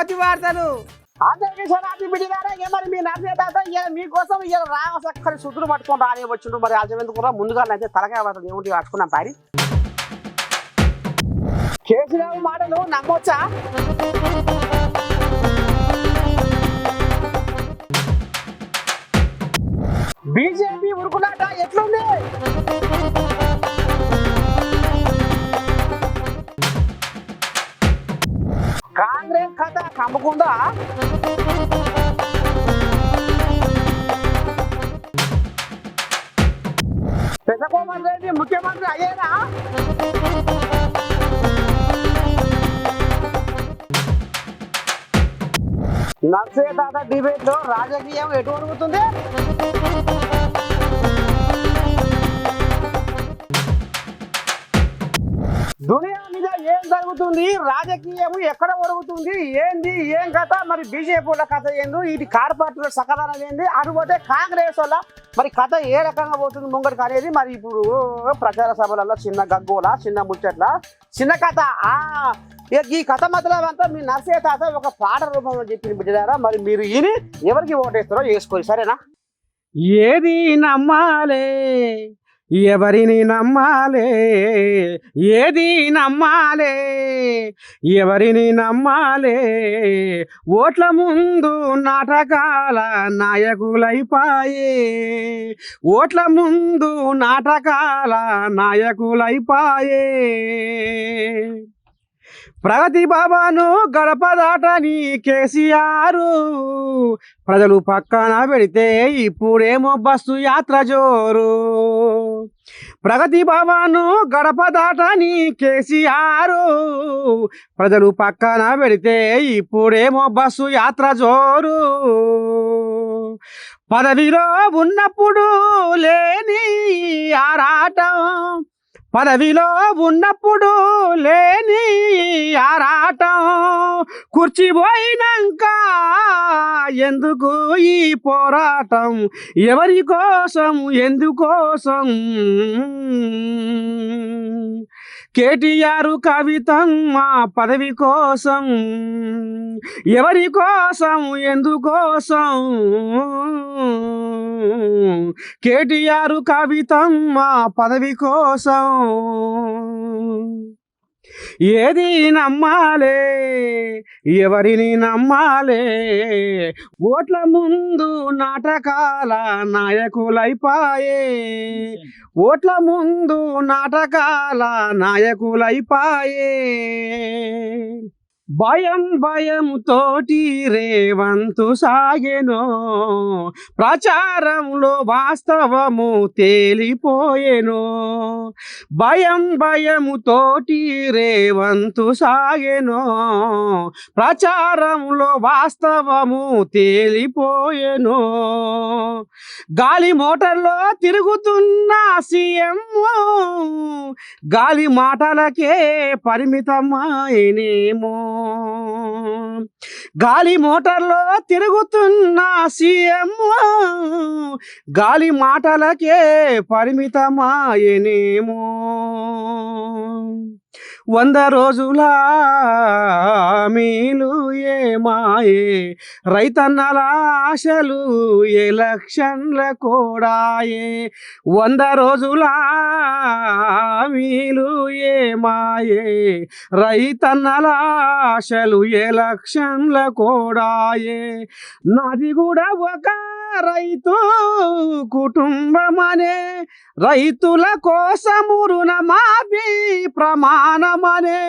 కోతి వార్తలు. అందరికీ శనార్థి బిడ్డలారా, మరి మీ నర్సే తాత మీకోసం రామసక్కని సుతులు పట్టుకొని రానే వచ్చిండ్రు. మరి ఆలస్యం ఎందుకు ముందుగా అయితే తలకాయ పడుతుంది ఏమిటి పట్టుకున్నాం పారి. కేసీఆర్ మాటలు నమ్మొచ్చా? బీజేపీ ఉరుకులాట ఎట్లుంది? కాంగ్రెస్ కథ కమ్ముకుందా? పెద్దకోమన్ రెడ్డి ముఖ్యమంత్రి అయ్యేనా? నర్సే తాత డిబేట్ లో రాజకీయం ఎటు అడుగుతుంది? దునియా మీద ఏం జరుగుతుంది, రాజకీయం ఎక్కడ ఒరుగుతుంది, ఏంది ఏం కథ, మరి బీజేపీ వాళ్ళ కథ ఏంది, ఇటు కార్పొరేట్ల సకలనం ఏంది, అటుపోతే కాంగ్రెస్ వాళ్ళ మరి కథ ఏ రకంగా పోతుంది ముంగడికి అనేది మరి ఇప్పుడు ప్రచార సభలలో చిన్న గగ్గోల చిన్న ముచ్చట్ల చిన్న కథ. ఈ కథ మతలం అంతా మీ నర్సే తాత ఒక పాట రూపంలో చెప్పింది బిడ్డారా. మరి మీరు ఈని ఎవరికి ఓటేస్తారో వేసుకోండి, సరేనా? ఏది నమ్మాలే, ఎవరిని నమ్మాలే, ఏది నమ్మాలే, ఎవరిని నమ్మాలే, ఓట్ల ముందు నాటకాల నాయకులైపాయే, ఓట్ల ముందు నాటకాల నాయకులైపాయే. ప్రగతి భవను గడప దాటని కేసీఆర్ ప్రజలు పక్కన పెడితే ఇప్పుడేమో బస్సు యాత్ర జోరు. ప్రగతి భవను గడప దాటని కేసీఆర్ ప్రజలు పక్కన పెడితే ఇప్పుడేమో బస్సు యాత్ర జోరు. పదవిలో ఉన్నప్పుడు లేని ఆరాటం, పదవిలో ఉన్నప్పుడు లేని ఆరాటం, కూర్చిపోయినాక ఎందుకు ఈ పోరాటం, ఎవరి కోసం ఎందుకోసం. కేటీఆర్ కవితమ్మ పదవి కోసం, ఎవరి కోసం ఎందుకోసం. కేటీఆర్ కవితమ్మ పదవి కోసం. ఏది నమ్మాలే, ఎవరిని నమ్మాలే, ఓట్ల ముందు నాటకాల నాయకులైపాయే, ఓట్ల ముందు నాటకాల నాయకులైపాయే. భయం భయం తోటి రేవంతు సాగెనో, ప్రచారంలో వాస్తవము తేలిపోయెనో. భయం భయము తోటి రేవంతు సాగెనో, ప్రచారంలో వాస్తవము తేలిపోయెనో. గాలి మోటార్లో తిరుగుతున్న సీఎం గాలి మాటలకే పరిమితమాయనేమో. గాలి మోటార్లో తిరుగుతున్న సీఎం గాలి మాటలకే పరిమితమాయనేమో. 100 రోజుల హామీలు ఏమాయే, రైతన్నల ఆశలు ఎలక్షన్ల కోడాయే. 100 రోజుల హామీలు ఏమాయే, రైతన్నల ఆశలు ఎలక్షన్ల కోడాయే. నాది కూడా ఒక రైతు కుటుంబమనే, రైతుల కోసము రుణమాఫీ ప్రమాణమనే.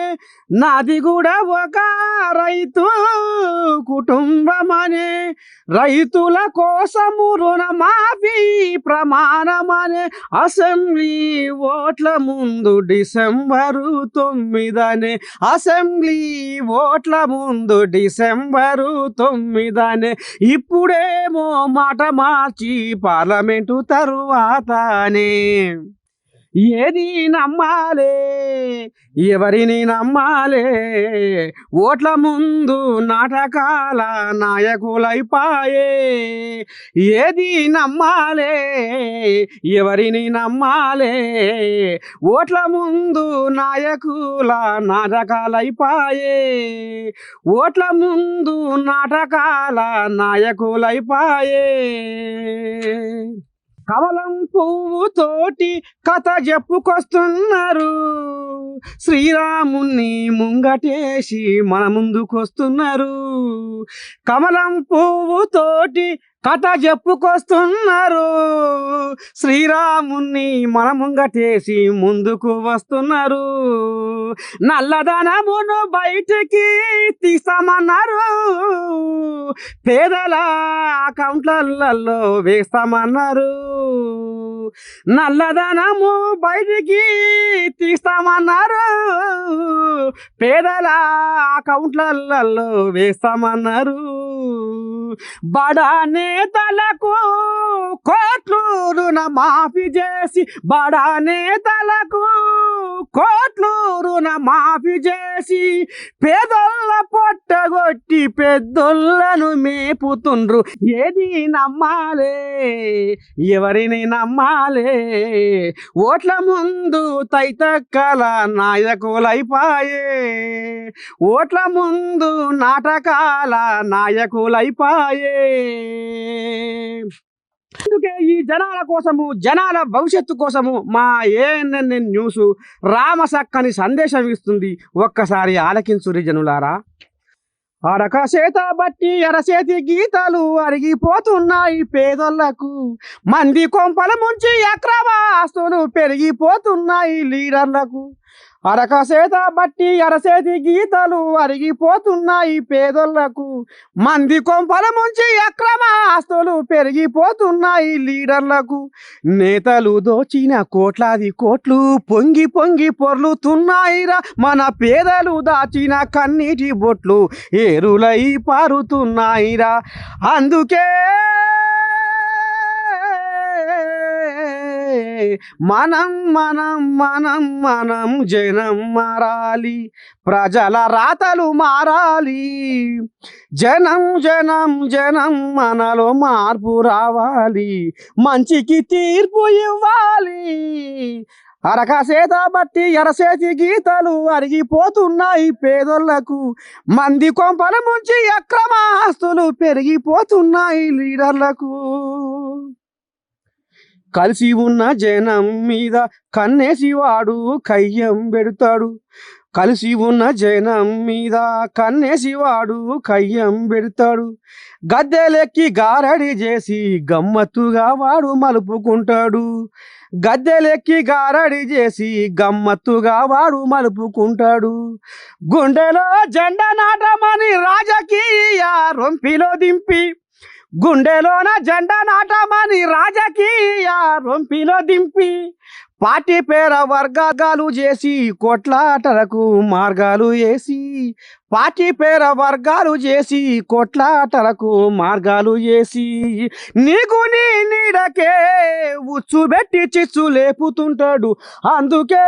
నాది కూడా ఒక రైతు కుటుంబమనే, రైతుల కోసము రుణమాఫీ ప్రమాణమనే. అసెంబ్లీ ఓట్ల ముందు డిసెంబరు 9, అసెంబ్లీ ఓట్ల ముందు డిసెంబరు 9. ఇప్పుడేమో మాట మార్చి పార్లమెంటు తరువాతనే. ఏది నమ్మాలే ఎవరిని నమ్మాలే ఓట్ల ముందు నాటకాల నాయకులైపాయే ఏది నమ్మాలే ఎవరిని నమ్మాలే ఓట్ల ముందు నాయకుల నాటకాలైపాయే ఓట్ల ముందు నాటకాల నాయకులైపాయే కమలం పువ్వుతోటి కథ చెప్పుకొస్తున్నారు శ్రీరాముణ్ణి ముంగటేసి మన ముందుకొస్తున్నారు కమలం పువ్వుతోటి కథ చెప్పుకొస్తున్నారు శ్రీరాముణ్ణి మన ముంగటేసి ముందుకు వస్తున్నారు నల్లధనమును బయటికి తీస్తామన్నారు పేదల అకౌంట్లలో వేస్తామన్నారు నల్లధనము బయటికి తీస్తామన్నారు పేదల అకౌంట్లలో వేస్తామన్నారు బడా నేతలకు కోట్లు రుణమాఫీ చేసి బడా నేతలకు కోట్లు రుణమాఫీ చేసి పేదోళ్ళ పొట్టగొట్టి పెద్దోళ్ళను మేపుతుండ్రు ఏది నమ్మాలే ఎవరిని నమ్మాలే ఓట్ల ముందు తైతక్కల నాయకులైపాయే ఓట్ల ముందు నాటకాల నాయకులైపాయే అందుకే ఈ జనాల కోసము జనాల భవిష్యత్తు కోసము మా ఏఎన్ఎన్ న్యూస్ రామసక్కని సందేశం ఇస్తుంది ఒక్కసారి ఆలకించురి జనులారా అరక చేత బట్టి అరచేతి గీతలు అరిగిపోతున్నాయి పేదోళ్లకు మంది కొంపల ముంచి అక్రమాస్తులు పెరిగిపోతున్నాయి లీడర్లకు అరక చేత బట్టి అరచేతి గీతలు అరిగిపోతున్నాయి పేదోళ్లకు మంది కొంపల ముంచి అక్రమాస్తులు పెరిగిపోతున్నాయి లీడర్లకు నేతలు దోచిన కోట్లాది కోట్లు పొంగి పొంగి పొర్లుతున్నాయిరా మన పేదలు దాచిన కన్నీటి బొట్లు ఏరులై పారుతున్నాయిరా అందుకే మనం మనం మనం మనం జనం మారాలి ప్రజల రాతలు మారాలి జనం జనం జనం మనలో మార్పు రావాలి మంచికి తీర్పు ఇవ్వాలి అరక చేత బట్టి అరచేతి గీతలు అరిగిపోతున్నాయి పేదోళ్లకు మంది కొంపల ముంచి అక్రమాస్తులు పెరిగిపోతున్నాయి లీడర్లకు కలిసి ఉన్న జనం మీద కన్నేసి వాడు కయ్యం పెడతాడు కలిసి ఉన్న జనం మీద కన్నేసి వాడు కయ్యం పెడతాడు గద్దెలెక్కి గారడి చేసి గమ్మత్తుగా వాడు మలుపుకుంటాడు గద్దెలెక్కి గారడి చేసి గమ్మత్తుగా వాడు మలుపుకుంటాడు గుండెలో జెండా నాటమని రాజకీయ రొంపిలో దింపి గుండెలోన జెండా నాటమని రాజకీయ రొంపిలో దింపి పార్టీ పేర వర్గాలు చేసి కొట్లాటలకు మార్గాలు వేసి పార్టీ పేర వర్గాలు చేసి కొట్లాటలకు మార్గాలు వేసి నీకు నీ నీడకే ఉచ్చు పెట్టి చిచ్చు లేపుతుంటాడు అందుకే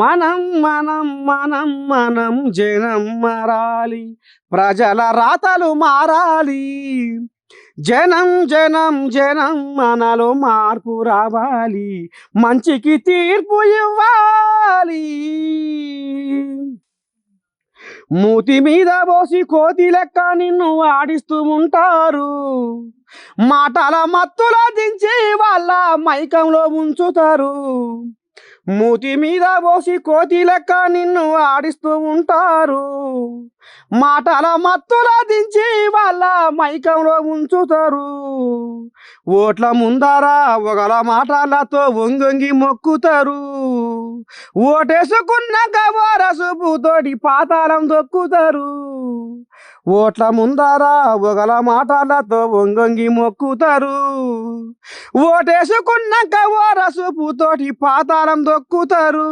మనం మనం మనం మనం జనం మారాలి ప్రజల రాతలు మారాలి జనం జనం జనం మనలో మార్పు రావాలి మంచికి తీర్పు ఇవ్వాలి మూతి మీద పోసి కోతి లెక్క నిన్ను ఆడిస్తూ ఉంటారు మాటల మత్తుల దించి వాళ్ళ మైకంలో ఉంచుతారు మూతి మీద పోసి కోతి లెక్క నిన్ను ఆడిస్తూ ఉంటారు మాటల మత్తుల దించి వాళ్ళ మైకంలో ఉంచుతారు ఓట్ల ముందరా ఒకల మాటలతో వంగొంగి మొక్కుతారు ఓటేసుకున్నాక వరసుపుతోటి పాతాళం దొక్కుతారు ఓట్ల ముందారా ఒగల మాటలతో వంగొంగి మొక్కుతారు. ఓటేసుకున్నాక ఓ రసుపుతోటి పాతాళం దొక్కుతారు.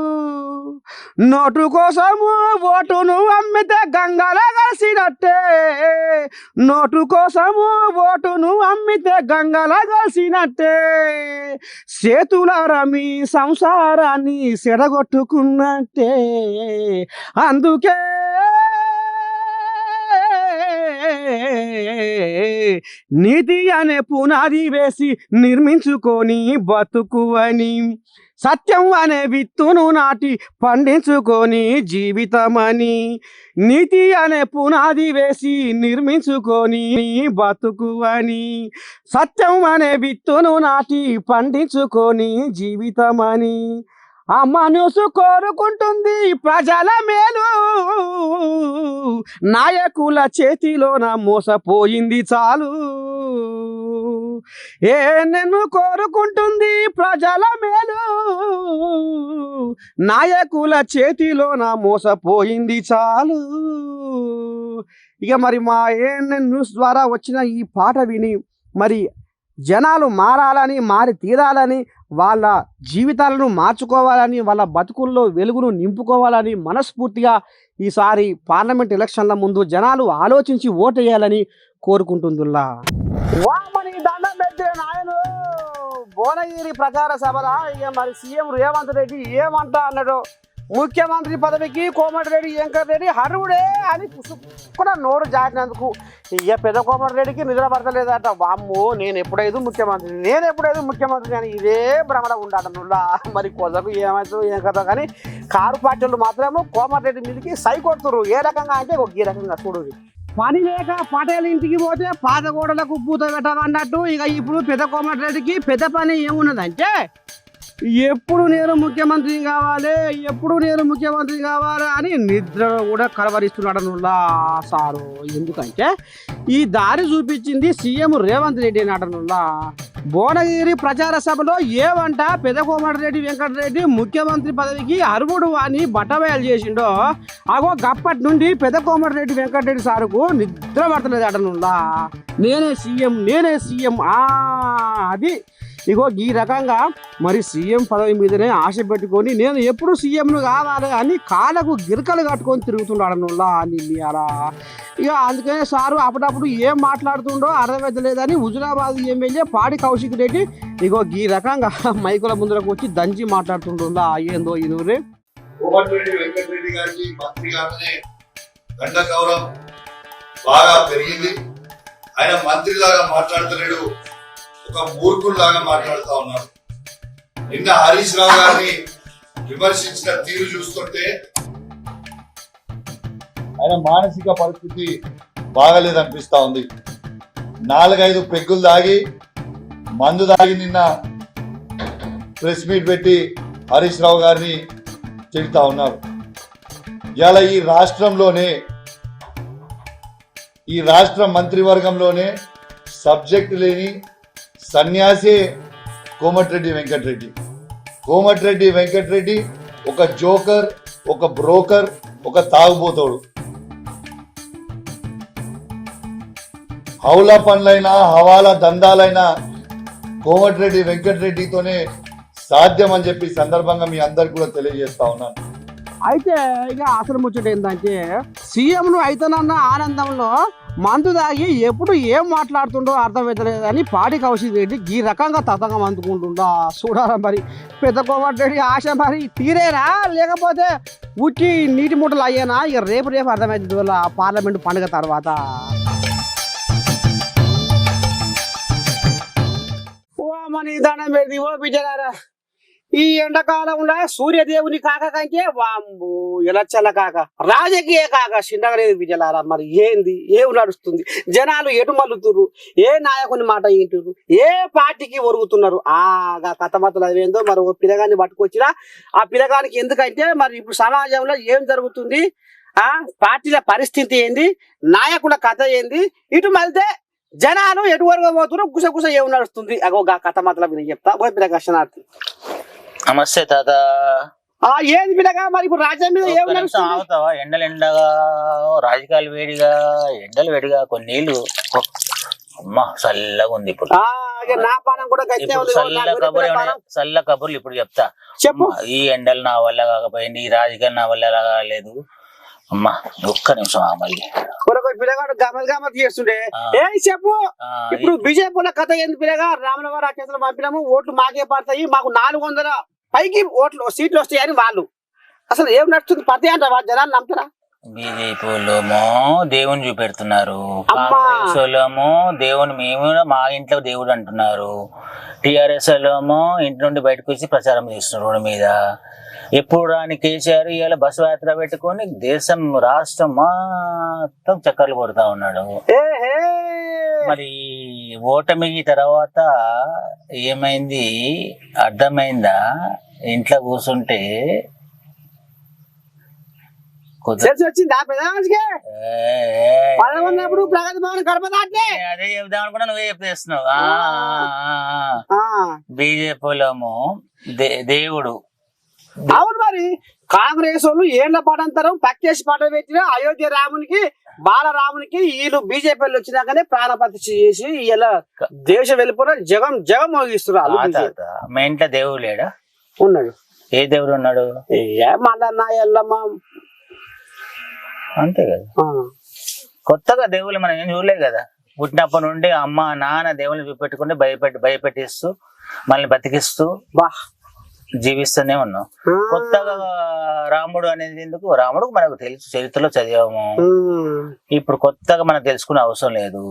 నోటు కోసము ఓటును అమ్మితే గంగల కలిసినట్టే. నోటు కోసము ఓటును అమ్మితే గంగల కలిసినట్టే. చేతులారా మీ సంసారాన్ని సెడగొట్టుకున్నట్టే. అందుకే నీతి అనే పునాది వేసి నిర్మించుకొని బతుకువని, సత్యం అనే విత్తును నాటి పండించుకొని జీవితమని. నీతి అనే పునాది వేసి నిర్మించుకొని బతుకువని, సత్యం అనే విత్తును నాటి పండించుకొని జీవితమని. ఆ మనసు కోరుకుంటుంది ప్రజల మేలు, నాయకుల చేతిలోన మోసపోయింది చాలు. నన్ను కోరుకుంటుంది ప్రజల మేలు, నాయకుల చేతిలోన మోసపోయింది చాలు. ఇక మరి మా ఏఎన్ఎన్ న్యూస్ ద్వారా వచ్చిన ఈ పాట విని మరి జనాలు మారాలని, మారి తీరాలని, వాళ్ళ జీవితాలను మార్చుకోవాలని, వాళ్ళ బతుకుల్లో వెలుగును నింపుకోవాలని మనస్ఫూర్తిగా ఈసారి పార్లమెంట్ ఎలక్షన్ల ముందు జనాలు ఆలోచించి ఓటేయాలని కోరుకుంటుందిలా. వామని దండం పెట్టే నాయను భువనగిరి ప్రచార సభల ఇక మరి సీఎం రేవంత్ రెడ్డి ఏమంటా అన్నాడు. ముఖ్యమంత్రి పదవికి కోమటిరెడ్డి వెంకటరెడ్డి అర్హుడే అని కూడా నోరు జారినందుకు ఇక పెద్ద కోమటిరెడ్డికి నిద్ర పడతలేదట. వామ్మో నేను ఎప్పుడైదు ముఖ్యమంత్రి అని ఇదే భ్రమణ ఉండాలనులా. మరి కొదకు ఏమవుతుందో ఏం కదా కానీ కారు పార్టీలు మాత్రము కోమటిరెడ్డి మీదకి సై కొడుతురు. ఏ రకంగా అంటే ఒక ఈ రకంగా చూడు. పని లేక పటేల్ ఇంటికి పోతే పాత గోడలకు పూత పెట్టమన్నట్టు ఇక ఇప్పుడు పెద్ద కోమటిరెడ్డికి పెద్ద పని ఏమున్నదంటే ఎప్పుడు నేను ముఖ్యమంత్రి కావాలి అని నిద్ర కూడా కలవరిస్తున్నాడు నుల్లా సారు. ఎందుకంటే ఈ దారి చూపించింది సీఎం రేవంత్ రెడ్డి నటనుల్లా. భువనగిరి ప్రచార సభలో ఏమంట పెద్ద కోమటిరెడ్డి వెంకటరెడ్డి ముఖ్యమంత్రి పదవికి అర్హుడు అని బట్టబయలు చేసిండో అగో గప్పటి నుండి పెద్ద కోమటిరెడ్డి వెంకటరెడ్డి సారుకు నిద్ర పడతలేదు అటనుల్లా. నేనే సీఎం అది ఇగో ఈ రకంగా మరి సీఎం పదవి మీదనే ఆశ పెట్టుకొని నేను ఎప్పుడు సీఎంను కావాలి అని కాళ్ళకు గిరకలు కట్టుకొని తిరుగుతున్నాడనుల్లా అని అలా. ఇక అందుకనే సారు అప్పుడప్పుడు ఏం మాట్లాడుతుండో అర్థమవుతలేదని హుజురాబాద్ ఎమ్మెల్యే పాడి కౌశిక్ రెడ్డి ఇగో ఈ రకంగా మైకుల ముందరకు వచ్చి దంచి మాట్లాడుతుంటుందా ఏందో ఈ నూరే. కోమటిరెడ్డి వెంకటరెడ్డి గారికి మంత్రి కాగానే గంట గౌరవం బాగా పెరిగింది. ఆయన మంత్రిలాగా మాట్లాడతలేడు, ఒక మూర్ఖుల్లాగా మాట్లాడుతూ ఉన్నారు. నిన్న హరీష్ రావు గారిని విమర్శించిన తీరు చూస్తుంటే ఆయన మానసిక పరిస్థితి బాగలేదనిపిస్తా ఉంది. 4-5 పెగ్గులు దాగి మందు దాగి నిన్న ప్రెస్ మీట్ పెట్టి హరీష్ రావు గారిని తిడుతా ఉన్నారు. ఇలా ఈ రాష్ట్ర మంత్రివర్గంలోనే సబ్జెక్ట్ లేని సన్యాసి కోమటిరెడ్డి వెంకటరెడ్డి ఒక జోకర్, ఒక బ్రోకర్, ఒక తాగుబోతోడు. హౌలా పనులైనా హవాలా దందాలైనా కోమటిరెడ్డి వెంకటరెడ్డితోనే సాధ్యం అని చెప్పి సందర్భంగా మీ అందరికి కూడా తెలియజేస్తా ఉన్నాను. అయితే ఇక అసలు ముచ్చట ఏంటంటే సీఎంను అయితేనన్న ఆనందంలో మందు దాగి ఎప్పుడు ఏం మాట్లాడుతుండో అర్థమవుతలేదని పాడి కౌశిక్ రెడ్డి ఈ రకంగా తతంగం అందుకుంటుండో చూడాలా. మరి పెద్ద కోమటిరెడ్డి ఆశ మరి తీరేనా లేకపోతే ఉట్టి నీటి మూటలు అయ్యేనా? ఇక రేపు అర్థమవుతుంది వల్ల పార్లమెంటు పండుగ తర్వాత. మన దండం పెడితే ఓ బిడ్డలారా ఈ ఎండాకాలంలో సూర్యదేవుని కాక కంటే వాంబు ఎలచ్చల కాక రాజకీయ కాక చిన్నగలేదు బిడ్డలారా. మరి ఏం నడుస్తుంది? జనాలు ఎటు మల్లుతురు? ఏ నాయకుని మాట ఏంటురు? ఏ పార్టీకి ఒరుగుతున్నారు? కథమతలు అదేందో మరి ఓ పిల్లగాన్ని పట్టుకొచ్చినా ఆ పిల్లగానికి ఎందుకంటే మరి ఇప్పుడు సమాజంలో ఏం జరుగుతుంది, పార్టీల పరిస్థితి ఏంది, నాయకుల కథ ఏంది, ఇటు మళ్తే జనాలు ఎటు వరకు పోతున్నారు, గుసగుస ఏం నడుస్తుంది అగో కథ మాత్రం చెప్తా. పిల్లగా నమస్తే తాత. ఏది పిల్లగా మరి ఇప్పుడు రాజ్యం మీద ఏం ఒక్క నిమిషం నడుస్తుంది? ఆగుతావా? ఎండగా రాజకీయాలు వేడిగా, ఎండలు వేడిగా, కొన్ని నీళ్లు. అమ్మా చల్లగా ఉంది ఇప్పుడు. ఇక నా పానం కూడా గట్టే ఇప్పుడు ఉంది. చల్ల కబుర్లు చల్ల కబుర్లు ఇప్పుడు చెప్తా. చెప్పు. అమ్మా, ఈ ఎండలు నా వల్ల కాకపోయింది, ఈ రాజకీయాలు నా వల్ల కాలేదు. అమ్మా ఒక్క నిమిషం మళ్ళీ కొరకు పిల్లగాడు గమలు చేస్తుండే. ఏ చెప్పు. ఇప్పుడు బీజేపీల కథ ఏంది పిల్లగా? రాముల వారు అత్యంతలు పంపినాము, ఓట్లు మాకే పడతాయి, మాకు 400 పైకి సీట్లు వస్తాయని వాళ్ళు. అసలు ఏం నడుస్తుంది? పతి అంటావా? జనాలు నమ్ముతారా? బీజేపీ వాళ్ళేమో దేవుని చూపెడుతున్నారు, కాంగ్రెస్ వాళ్ళేమో దేవుని మేము మా ఇంట్లో దేవుడు అంటున్నారు, టిఆర్ఎస్ వాళ్ళేమో ఇంటి నుండి బయటకు వచ్చి ప్రచారం చేస్తున్నారు రోడ్డు మీద. ఎప్పుడు రాని కేసీఆర్ ఇవాళ బస్సు యాత్ర పెట్టుకొని దేశం రాష్ట్రం మొత్తం చక్కర్లు కొడుతా ఉన్నాడు. మరి ఓటమి తర్వాత ఏమైంది అర్థమైందా? ఇంట్లో కూర్చుంటే వచ్చిందా పెద్దగా? ప్రగతి భవన్ కడపదాట్లే. అదే చెప్దాం అనుకున్నా, నువ్వే చెప్తేస్తున్నావు. బీజేపీలోమో దేవుడు. అవును, మరి కాంగ్రెస్ వాళ్ళు ఏళ్ల పాటంతరం పక్కేసి పాట పెట్టిన అయోధ్య రామునికి బాలరామునికి వీళ్ళు బీజేపీ వాళ్ళు వచ్చినాకనే ప్రాణ ప్రతిష్ఠ చేసి ఇలా దేశం వెళ్ళిపోయిన జగం జగం మోగిస్తున్నారు. మా ఇంట్లో దేవుడు లేడా? ఉన్నాడు. ఏ దేవుడు ఉన్నాడు? మల్లన్న ఎల్లమ్మ అంతే కదా. కొత్తగా దేవుళ్ళు మనం ఏం చూడలేదు కదా. పుట్టినప్పటి నుండి అమ్మ నాన్న దేవుళ్ళని చూపెట్టుకుంటే భయపెట్టిస్తూ మనల్ని బతికిస్తూ జీవిస్తూనే ఉన్నాం. కొత్తగా రాముడు అనేది ఎందుకు? రాముడు మనకు తెలుసు, చరిత్రలో చదివాము. ఇప్పుడు కొత్తగా మనం తెలుసుకునే అవసరం లేదు.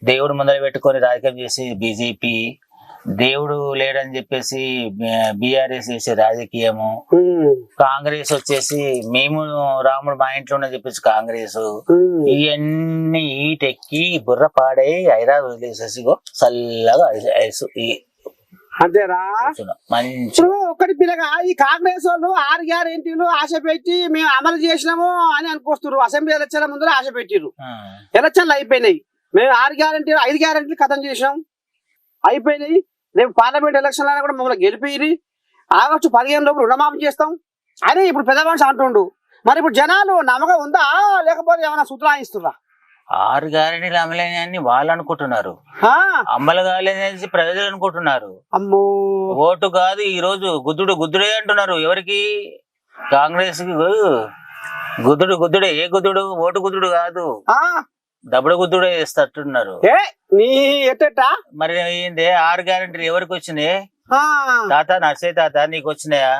దేవుడు ముందర పెట్టుకొని రాజకీయం చేసి బీజేపీ, దేవుడు లేడని చెప్పేసి బీఆర్ఎస్ చేసే రాజకీయము, కాంగ్రెస్ వచ్చేసి మేము రాముడు మా ఇంట్లో అని చెప్పేసి కాంగ్రెస్, ఇవన్నీ ఈటెక్కి బుర్ర పాడై హైదరాబాద్ వదిలేసేసి చల్లగా అంతేరా. మంచి ఒక్కటి పిల్లగా ఈ కాంగ్రెస్ వాళ్ళు 6 గ్యారెంటీలు ఆశ పెట్టి మేము అమలు చేసినాము అని అనుకొస్తున్నారు. అసెంబ్లీ ఎలక్షన్ల ముందర ఆశ పెట్టిరు, ఎలక్షన్లు అయిపోయినాయి. మేము 6 గ్యారెంటీలు 5 గ్యారెంటీలు ఖతం చేసినాం, అయిపోయినాయి. రేపు పార్లమెంట్ ఎలక్షన్ అయినా కూడా మమ్మల్ని గెలిపి ఆగస్టు 15 లోపు రుణమాఫీ చేస్తాం అని ఇప్పుడు పెద్ద మనిషి అంటుండు. మరి ఇప్పుడు జనాలు నమ్మకం ఉందా లేకపోతే ఏమైనా సూత్రాయిస్తున్నా? 6 గ్యారెంటీలు అమలైన వాళ్ళు అనుకుంటున్నారు, అమలు కాలేదని ప్రజలు అనుకుంటున్నారు. అమ్మో ఓటు కాదు ఈ రోజు గుద్దుడే అంటున్నారు. ఎవరికి? కాంగ్రెస్ కి గుద్దుడే. ఏ గుద్దుడు? ఓటు గుద్దుడు కాదు, దబ్బుడు గుద్దుడే వేస్తట్టున్నారు. మరి ఏంది 6 గ్యారెంటీలు ఎవరికి వచ్చినాయి? తాత నర్సే తాత నీకు వచ్చినాయా?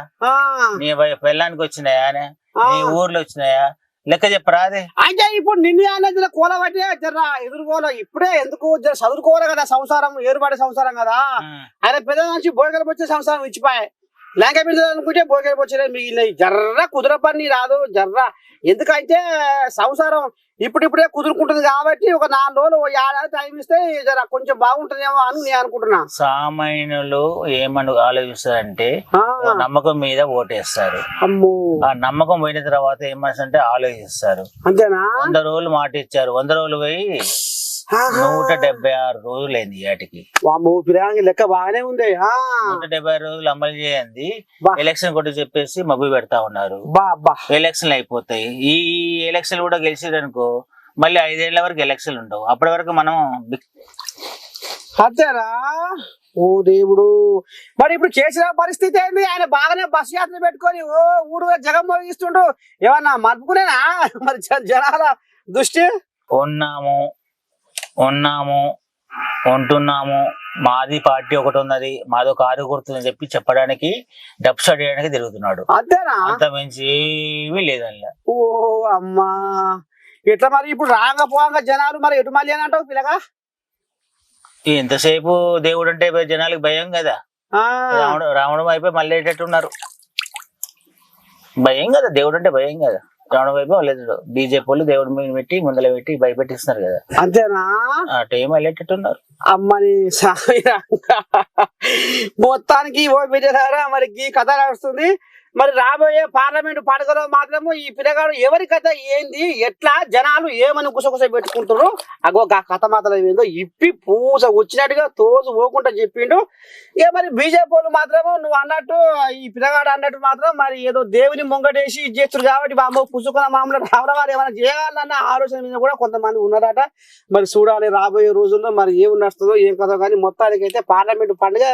నీ పెళ్ళానికి వచ్చినాయా? నీ ఊర్లో వచ్చినాయా? లెక్క చెప్పరా? అదే అంటే ఇప్పుడు నిన్ను అనేది కూలబట్టే జర ఎదుర్కోలే. ఇప్పుడే ఎందుకు జర చదువుకోవాలి కదా, సంసారం ఏర్పడే సంసారం కదా. ఆయన పెద్ద నుంచి బోయగలు వచ్చే సంసారం ఇచ్చిపోయాయి. లేక అనుకుంటే బోయగలు వచ్చే మిగిలినవి. జర్ర కుదుర పని రాదు జర్ర. ఎందుకంటే సంసారం ఇప్పుడిప్పుడే కుదురుకుంటుంది కాబట్టి ఒక 4 రోజులు 1 ఏడాది టైం ఇస్తే జర కొంచెం బాగుంటుందేమో అని నేను అనుకుంటున్నా. సామాన్యులు ఏమని ఆలోచిస్తారంటే నమ్మకం మీద ఓటేస్తారు. అమ్మో, ఆ నమ్మకం పోయిన తర్వాత ఏమంటే ఆలోచిస్తారు. అంతేనా? 100 రోజులు మాట ఇచ్చారు, 100 రోజులు పోయి 176 రోజులు అయింది వాటికి. లెక్క బాగానే ఉంది. 176 రోజులు అమలు చేయండి. ఎలక్షన్ కొట్టి చెప్పేసి మబ్బు పెడతా ఉన్నారు. ఎలక్షన్లు అయిపోతాయి. ఈ ఎలక్షన్ కూడా గెలిచేదనుకో మళ్ళీ 5 ఏళ్ల వరకు ఎలక్షన్లు ఉండవు. అప్పటి వరకు మనం అంతేనా? ఓ దేవుడు. మరి ఇప్పుడు చేసిన పరిస్థితి ఏంది? ఆయన బాగానే బస్సు యాత్ర పెట్టుకొని ఊరు జగం మోగిస్తుండు. ఏమన్నా మర్పుకునేనా మరి జనాల దృష్టి? ఉంటున్నాము, మాది పార్టీ ఒకటి ఉన్నది, మాది ఒక ఆరు గుర్తుందని చెప్పి చెప్పడానికి డబ్బు చేయడానికి తిరుగుతున్నాడు. అంతేనా? అంత మించి ఏమీ లేదల్లా. ఓ అమ్మా, ఇట్లా మరి ఇప్పుడు రాంగ పోంగ జనాలు మరి ఎటు మళ్ళీ అని అంటావు పిల్లగా? ఎంతసేపు దేవుడు అంటే జనాలకు భయం కదా. రావణం అయిపోయి మళ్ళీ ఎట్టున్నారు. భయం కదా, దేవుడు అంటే భయం కదా. రావణం వైపు వాళ్ళు బీజేపీ వాళ్ళు దేవుడి మీద పెట్టి ముందర పెట్టి భయపెట్టిస్తున్నారు కదా. అంతేనా? అటు ఏం వెళ్ళేటట్టున్నారు. అమ్మని మొత్తానికి ఓ బిడ్డారా మరి ఈ కథ నడుస్తుంది. మరి రాబోయే పార్లమెంటు పండుగలో మాత్రము ఈ పిల్లగాడు ఎవరి కథ ఏంది ఎట్లా జనాలు ఏమని గుసగుస పెట్టుకుంటారు అగో ఆ కథ మాత్రం ఏందో ఇప్పి పూస వచ్చినట్టుగా తోసు పోకుండా చెప్పిండు. ఇక మరి బీజేపీ వాళ్ళు మాత్రము నువ్వు అన్నట్టు ఈ పిల్లగాడు అన్నట్టు మాత్రం మరి ఏదో దేవుని ముంగటేసి చేస్తారు కాబట్టి బామ్మ పుసుకున్న మామూలు రావడం ఏమైనా చేయాలన్న ఆలోచన మీద కూడా కొంతమంది ఉన్నారట. మరి చూడాలి రాబోయే రోజుల్లో మరి ఏం నడుస్తుందో ఏం కదో కానీ మొత్తానికి అయితే పార్లమెంటు పండుగ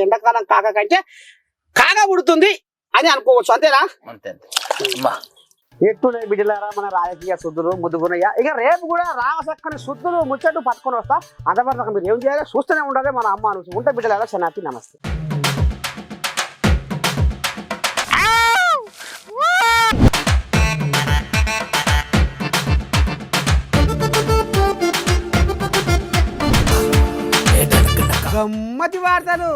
ఎండాకాలం కాక కంటే కాగా పుడుతుంది అని అనుకోవచ్చు. అంతేనా? అంతే అమ్మా. ఎట్టున్నాయి బిడ్డలారా మన రాజకీయ శుద్ధులు ముద్దుకున్నాయా. ఇక రేపు కూడా రావసక్కని శుద్ధులు ముచ్చట్టు పట్టుకొని వస్తా. అంతవరకు మీరు ఏం చేయాలి చూస్తూనే ఉండాలి మన అమ్మ అనుసు ఉంటే బిడ్డలారా. శనార్థి నమస్తే. గమ్మతి వార్తలు